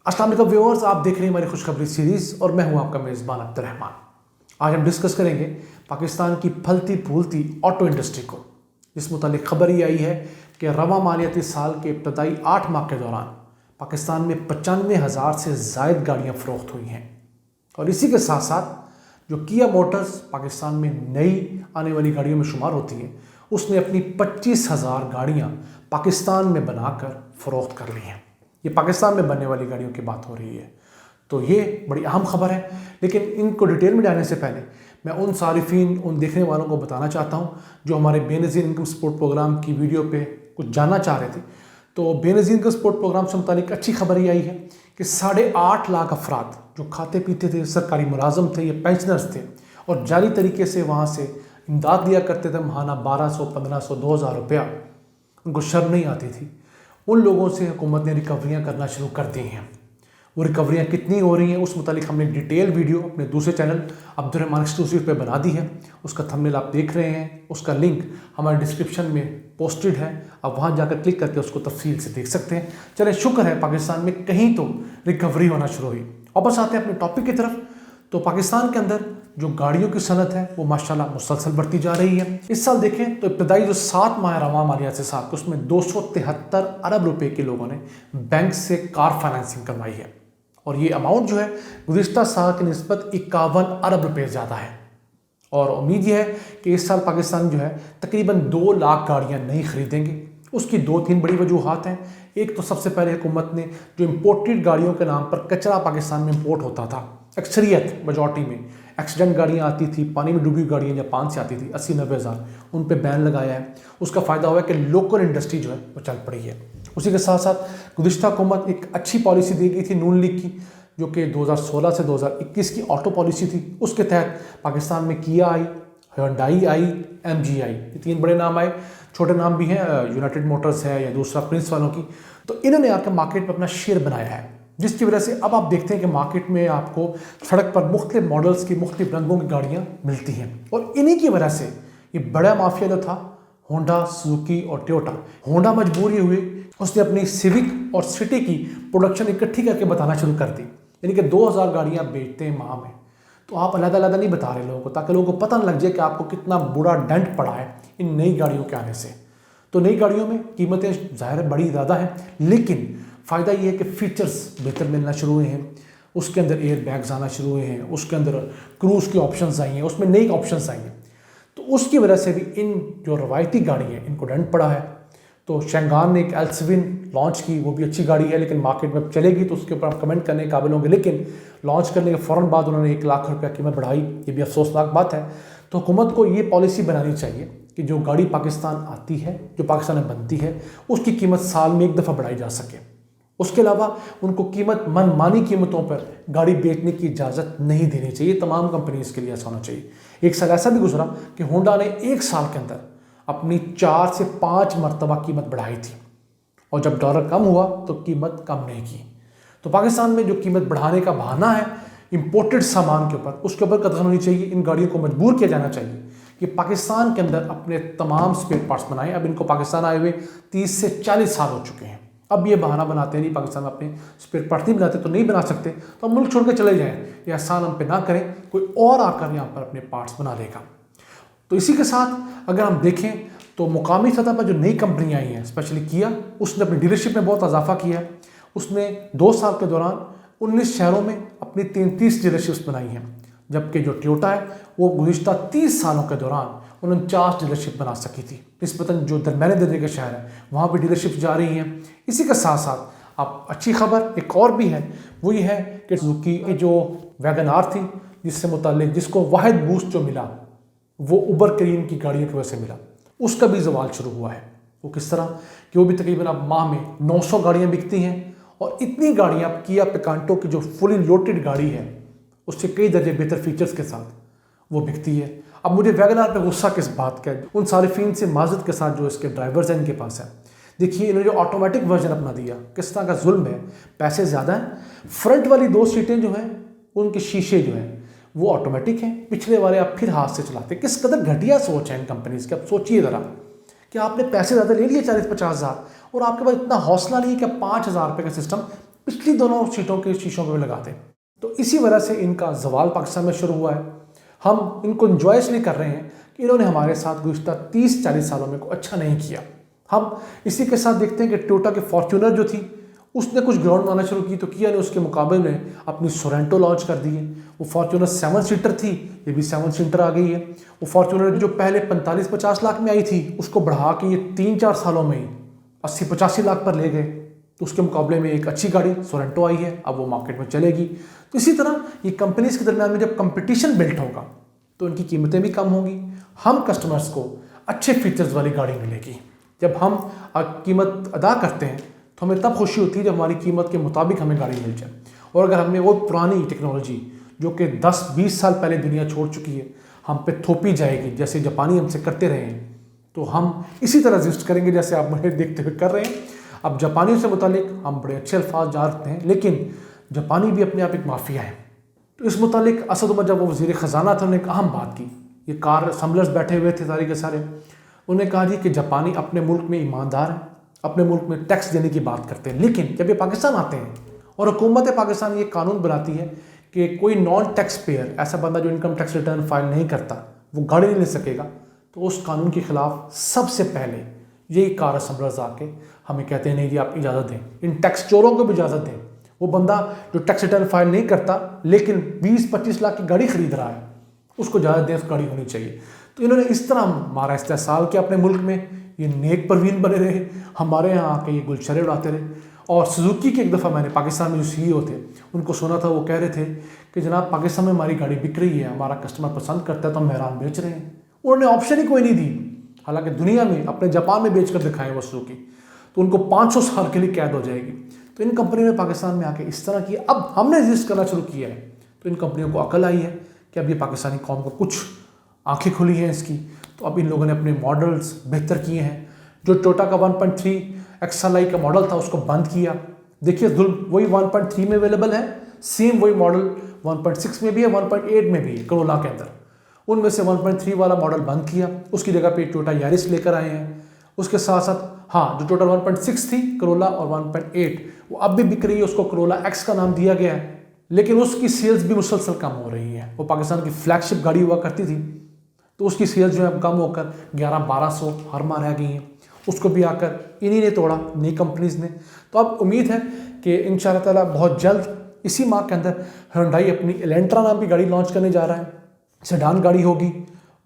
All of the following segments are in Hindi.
अस्सलाम वालेकुम व्यूअर्स, आप देख रहे हैं हमारी खुशखबरी सीरीज और मैं हूं आपका मेज़बान अब्दुर्रहमान। आज हम डिस्कस करेंगे पाकिस्तान की फलती फूलती ऑटो इंडस्ट्री को, जिस मुतालिक खबर ये आई है कि रवा मालियाती साल के इब्तदाई 8 माह के दौरान पाकिस्तान में 95,000 से ज़ायद गाड़ियाँ फ़रोख्त हुई हैं। और इसी के साथ साथ जो किया मोटर्स पाकिस्तान में नई आने वाली गाड़ियों में शुमार होती है, उसने अपनी 25,000 गाड़ियाँ पाकिस्तान में बनाकर फ़रोख्त कर ली हैं। ये पाकिस्तान में बनने वाली गाड़ियों की बात हो रही है, तो ये बड़ी अहम खबर है। लेकिन इनको डिटेल में जाने से पहले मैं उन सारिफीन, उन देखने वालों को बताना चाहता हूँ जो हमारे बेनज़ीर इनकम सपोर्ट प्रोग्राम की वीडियो पे कुछ जानना चाह रहे थे। तो बेनज़ीर इनकम सपोर्ट प्रोग्राम से मुतालिक अच्छी खबर ये आई है कि 8.5 लाख अफराद जो खाते पीते थे, सरकारी मुलाजम थे या पेंशनर्स थे और जाली तरीके से वहाँ से इमदाद दिया करते थे, महाना 1200, 1500, 2000 रुपया, उनको शर्म नहीं आती थी। उन लोगों से हुकूमत ने रिकवरियाँ करना शुरू कर दी हैं। वो रिकवरियाँ कितनी हो रही हैं उस मुतालिक हमने डिटेल वीडियो अपने दूसरे चैनल अब्दुर्रहमान एक्सक्लूसिव पे बना दी है। उसका थंबनेल आप देख रहे हैं, उसका लिंक हमारे डिस्क्रिप्शन में पोस्टेड है, आप वहाँ जाकर क्लिक करके उसको तफसील से देख सकते हैं। चलें, शुक्र है पाकिस्तान में कहीं तो रिकवरी होना शुरू हुई। और बस आते हैं अपने टॉपिक की तरफ। तो पाकिस्तान के अंदर जो गाड़ियों की सनत है वो माशाल्लाह मुसलसल बढ़ती जा रही है। इस साल देखें तो इब्तदाई जो 7 माह रवा मालियात से साथ उसमें 273 अरब रुपए के लोगों ने बैंक से कार फाइनेंसिंग करवाई है। और ये अमाउंट जो है गुज़िश्ता साल की निस्बत 51 अरब रुपये ज़्यादा है। और उम्मीद यह है कि इस साल पाकिस्तान जो है तकरीबन 2 लाख गाड़ियाँ नई खरीदेंगे। उसकी 2-3 बड़ी वजूहात हैं। एक तो सबसे पहले हुकूमत ने जो इम्पोर्टेड गाड़ियों के नाम पर कचरा पाकिस्तान में इम्पोर्ट होता था, अक्सरियत मेजॉरिटी में एक्सीडेंट गाड़ियाँ आती थी, पानी में डूबी गाड़ियाँ जापान से आती थी 80-90 हज़ार, उन पे बैन लगाया है। उसका फ़ायदा हुआ है कि लोकल इंडस्ट्री जो है वो चल पड़ी है। उसी के साथ साथ गुज़िश्ता हुकूमत एक अच्छी पॉलिसी दी गई थी नून लीग की, जो कि 2016 से 2021 की ऑटो पॉलिसी थी। उसके तहत पाकिस्तान में किया आई, हुंडई आई, MG आई, ये 3 बड़े नाम आए। छोटे नाम भी हैं, यूनाइटेड मोटर्स है या दूसरा प्रिंस वालों की। तो इन्होंने आकर मार्केट में अपना शेयर बनाया है, जिसकी वजह से अब आप देखते हैं कि मार्केट में आपको सड़क पर मुख्तलिफ मॉडल्स की, मुख्तलिफ रंगों की गाड़ियाँ मिलती हैं। और इन्हीं की वजह से ये बड़ा माफिया जो था होंडा, सुजुकी और टोयोटा, होंडा मजबूर ये हुई, उसने अपनी सिविक और सिटी की प्रोडक्शन इकट्ठी करके बताना शुरू कर दी। यानी कि 2000 गाड़ियाँ बेचते हैं माह में। तो आप अलग-अलग नहीं बता रहे लोगों को, ताकि लोगों को पता न लग जाए कि आपको कितना बुरा डेंट पड़ा है इन नई गाड़ियों के आने से। तो नई गाड़ियों में कीमतें ज़ाहिर है बड़ी ज़्यादा हैं, लेकिन फ़ायदा ये है कि फ़ीचर्स बेहतर मिलना शुरू हुए हैं। उसके अंदर एयर बैग्स आना शुरू हुए हैं, उसके अंदर क्रूज़ की ऑप्शंस आई हैं, उसमें नई ऑप्शंस आई हैं। तो उसकी वजह से भी इन जो रवायती गाड़ी है इनको डेंट पड़ा है। तो शैंगान ने एक L7 लॉन्च की, वो भी अच्छी गाड़ी है, लेकिन मार्केट में चलेगी तो उसके ऊपर आप कमेंट करने के काबिल होंगे। लेकिन लॉन्च करने के फ़ौरन बाद उन्होंने 1 लाख रुपये कीमत बढ़ाई, ये भी अफसोसनाक बात है। तो हुकूमत को ये पॉलिसी बनानी चाहिए कि जो गाड़ी पाकिस्तान आती है, जो पाकिस्तान में बनती है, उसकी कीमत साल में 1 दफ़ा बढ़ाई जा सके। उसके अलावा उनको कीमत मनमानी कीमतों पर गाड़ी बेचने की इजाज़त नहीं देनी चाहिए। तमाम कंपनीज़ के लिए ऐसा होना चाहिए। एक साल ऐसा भी गुजरा कि होंडा ने 1 साल के अंदर अपनी 4 से 5 मरतबा कीमत बढ़ाई थी, और जब डॉलर कम हुआ तो कीमत कम नहीं की। तो पाकिस्तान में जो कीमत बढ़ाने का बहाना है इंपोर्टेड सामान के ऊपर, उसके ऊपर कदम होनी चाहिए। इन गाड़ियों को मजबूर किया जाना चाहिए कि पाकिस्तान के अंदर अपने तमाम स्पेयर पार्ट्स बनाएं। अब इनको पाकिस्तान आए हुए 30 से 40 साल हो चुके हैं। अब ये बहाना बनाते नहीं, पाकिस्तान में अपने स्पेयर पार्ट्स नहीं बनाते तो नहीं बना सकते, तो हम मुल्क छोड़ के चले जाएँ, ये एहसान हम पे ना करें, कोई और आकर यहाँ पर अपने पार्ट्स बना लेगा। तो इसी के साथ अगर हम देखें तो मुकामी सतह पर जो नई कंपनियाँ आई हैं, स्पेशली किया, उसने अपनी डीलरशिप में बहुत इजाफा किया है। उसने 2 साल के दौरान 19 शहरों में अपनी 33 डीलरशिप्स बनाई हैं, जबकि जो टोयोटा है वो गुज़िश्ता 30 सालों के दौरान 49 डीलरशिप बना सकी थी। निस्बतन जो दरमियाने दर्जे के शहर हैं वहाँ पर डीलरशिप जा रही हैं। इसी के साथ साथ अब अच्छी खबर एक और भी है, वो ये है कि सुजुकी की जो वैगन आर थी, जिससे मुताल्लिक जिसको वाहिद बूस्ट जो मिला वो उबर करीम की गाड़ियों की वजह से मिला, उसका भी ज़वाल शुरू हुआ है। वो किस तरह कि वो भी तकरीबन अब माह में 900 गाड़ियाँ बिकती हैं, और इतनी गाड़ियाँ अब किया पिकांटो की जो फुली लोडेड गाड़ी है उससे कई दर्जे बेहतर फीचर्स के साथ वो बिकती है। अब मुझे वैगन आर पे गुस्सा किस बात का है, उन सारिफीन से माजरत के साथ जो इसके ड्राइवर्स हैं इनके पास है। देखिए, इन्होंने जो ऑटोमेटिक वर्जन अपना दिया, किस तरह का जुल्म है। पैसे ज़्यादा हैं, फ्रंट वाली 2 सीटें जो हैं उनके शीशे जो हैं वो ऑटोमेटिक हैं, पिछले वाले आप फिर हाथ से चलाते। किस कदर घटिया सोच है इन कंपनीज़ की। आप सोचिए ज़रा कि आपने पैसे ज़्यादा ले लिए 40-50 हज़ार, और आपके पास इतना हौसला नहीं है कि 5,000 रुपये का सिस्टम पिछली दोनों सीटों के शीशों पर लगाते हैं। तो इसी वजह से इनका जवाल पाकिस्तान में शुरू हुआ है। हम इनको इंजॉय इसलिए कर रहे हैं कि इन्होंने हमारे साथ गुज़िश्ता 30-40 सालों में कोई अच्छा नहीं किया। हम इसी के साथ देखते हैं कि टोयोटा की फॉर्च्यूनर जो थी उसने कुछ ग्राउंड बनाना शुरू की, तो किया ने उसके मुकाबले में अपनी सोरेंटो लॉन्च कर दी है। वो फॉर्च्यूनर 7 सीटर थी, ये भी 7 सीटर आ गई है। वो फॉर्च्यूनर जो पहले 45-50 लाख में आई थी उसको बढ़ा के ये 3-4 सालों में ही 80-85 लाख पर ले गए। तो उसके मुकाबले में एक अच्छी गाड़ी सोरेंटो आई है, अब वो मार्केट में चलेगी। तो इसी तरह ये कंपनीज के दरमियान में जब कंपटीशन बिल्ट होगा तो इनकी कीमतें भी कम होंगी, हम कस्टमर्स को अच्छे फीचर्स वाली गाड़ी मिलेगी। जब हम कीमत अदा करते हैं तो हमें तब खुशी होती है जब हमारी कीमत के मुताबिक हमें गाड़ी मिल जाए। और अगर हमने वो पुरानी टेक्नोलॉजी जो कि 10-20 साल पहले दुनिया छोड़ चुकी है हम पे थोपी जाएगी, जैसे जापानी हमसे करते रहे हैं, तो हम इसी तरह रजिस्ट करेंगे जैसे आप मुझे देखते हुए कर रहे हैं। अब जापानियों से मुतालिक हम बड़े अच्छे अल्फाज जानते हैं, लेकिन जापानी भी अपने आप एक माफिया है। तो इस मुतालिक असद उमर जब वो वज़ीर ख़जाना था, उन्होंने एक अहम बात की। ये कार असम्बलर्स बैठे हुए थे सारे के सारे, उन्होंने कहा जी कि जापानी अपने मुल्क में ईमानदार हैं, अपने मुल्क में टैक्स देने की बात करते हैं, लेकिन जब ये पाकिस्तान आते हैं और हुकूमत पाकिस्तान ये कानून बनाती है कि कोई नॉन टैक्स पेयर, ऐसा बंदा जो इनकम टैक्स रिटर्न फाइल नहीं करता, वो गाड़ी नहीं ले सकेगा, तो उस कानून के खिलाफ सबसे पहले यही कार असम्बलर्स आके हमें कहते हैं नहीं जी आप इजाज़त दें, इन टैक्स चोरों को भी इजाज़त दें। वो बंदा जो टैक्स रिटर्न फाइल नहीं करता लेकिन 20-25 लाख की गाड़ी खरीद रहा है, उसको इजाज़त दें, उस गाड़ी होनी चाहिए। तो इन्होंने इस तरह हमारा इस्तेहसाल किया अपने मुल्क में, ये नेक परवीन बने रहे, हमारे यहाँ आके ये गुलशरे उड़ाते रहे। और सुजुकी की एक दफ़ा मैंने पाकिस्तान में जो CEO थे उनको सुना था, वो कह रहे थे कि जनाब पाकिस्तान में हमारी गाड़ी बिक रही है, हमारा कस्टमर पसंद करता है तो हम हैरान बेच रहे हैं। उन्होंने ऑप्शन ही कोई नहीं दी, हालांकि दुनिया में अपने जापान में बेच कर दिखाएं वो सुजुकी, तो उनको 500 साल के लिए कैद हो जाएगी। तो इन कंपनी ने पाकिस्तान में आके इस तरह किया। अब हमने रजिस्ट करना शुरू किया है तो इन कंपनियों को अकल आई है कि अब ये पाकिस्तानी कौम को कुछ आंखें खुली हैं इसकी। तो अब इन लोगों ने अपने मॉडल्स बेहतर किए हैं। जो टोयोटा का 1.3 XLI का मॉडल था उसको बंद किया। देखिए वही 1.3 में अवेलेबल है, सेम वही मॉडल 1.6 में भी है, 1.8 में भी है करोला के अंदर। उनमें से 1.3 वाला मॉडल बंद किया, उसकी जगह पे टोयोटा यारिस लेकर आए हैं। उसके साथ साथ हाँ, जो टोटल 1.6 थी करोला और 1.8 वो अब भी बिक रही है, उसको करोला X का नाम दिया गया है, लेकिन उसकी सेल्स भी मुसलसल कम हो रही है। वो पाकिस्तान की फ्लैगशिप गाड़ी हुआ करती थी, तो उसकी सेल्स जो है अब कम होकर 1100-1200 हर माह रह गई हैं। उसको भी आकर इन्हीं ने तोड़ा, नई कंपनीज ने। तो अब उम्मीद है कि इंशाअल्लाह ताला बहुत जल्द इसी माह के अंदर हुंडई अपनी एलेंट्रा नाम की गाड़ी लॉन्च करने जा रहा है। सेडान गाड़ी होगी,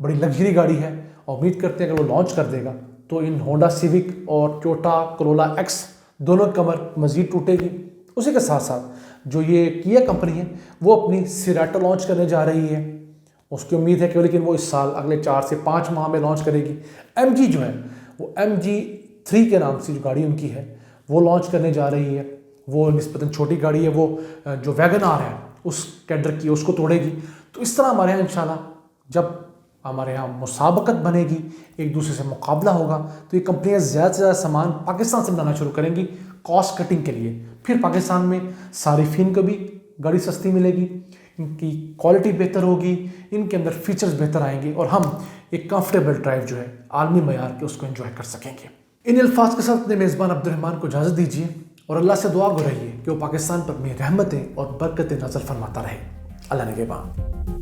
बड़ी लग्जरी गाड़ी है, और उम्मीद करते हैं अगर वो लॉन्च कर देगा तो इन होंडा सिविक और टोयोटा करोला X दोनों कमर मज़ीद टूटेगी। उसी के साथ साथ जो ये किया कंपनी है वो अपनी सिराटो लॉन्च करने जा रही है, उसकी उम्मीद है कि लेकिन वो इस साल अगले 4 से 5 माह में लॉन्च करेगी। MG जो है वो MG3 के नाम से जो गाड़ी उनकी है वो लॉन्च करने जा रही है। वो निस्बतन छोटी गाड़ी है, वो जो वैगन आर है उस कैडर की उसको तोड़ेगी। तो इस तरह हमारे यहाँ इंशाल्लाह जब हमारे यहाँ मुसाबकत बनेगी, एक दूसरे से मुकाबला होगा, तो ये कंपनियाँ ज़्यादा से ज़्यादा सामान पाकिस्तान से बनाना शुरू करेंगी कॉस्ट कटिंग के लिए। फिर पाकिस्तान में सारिफिन को भी गाड़ी सस्ती मिलेगी, इनकी क्वालिटी बेहतर होगी, इनके अंदर फीचर्स बेहतर आएंगे और हम एक कंफर्टेबल ड्राइव जो है आलमी मयार के उसको एंजॉय कर सकेंगे। इन अल्फाज के साथ अपने मेज़बान अब्दुर्रहमान को इजाज़त दीजिए और अल्लाह से दुआ गो रहिए कि वो पाकिस्तान पर अपनी रहमतें और बरकतें नज़र फरमाता रहे। अल्लाह निगहबान।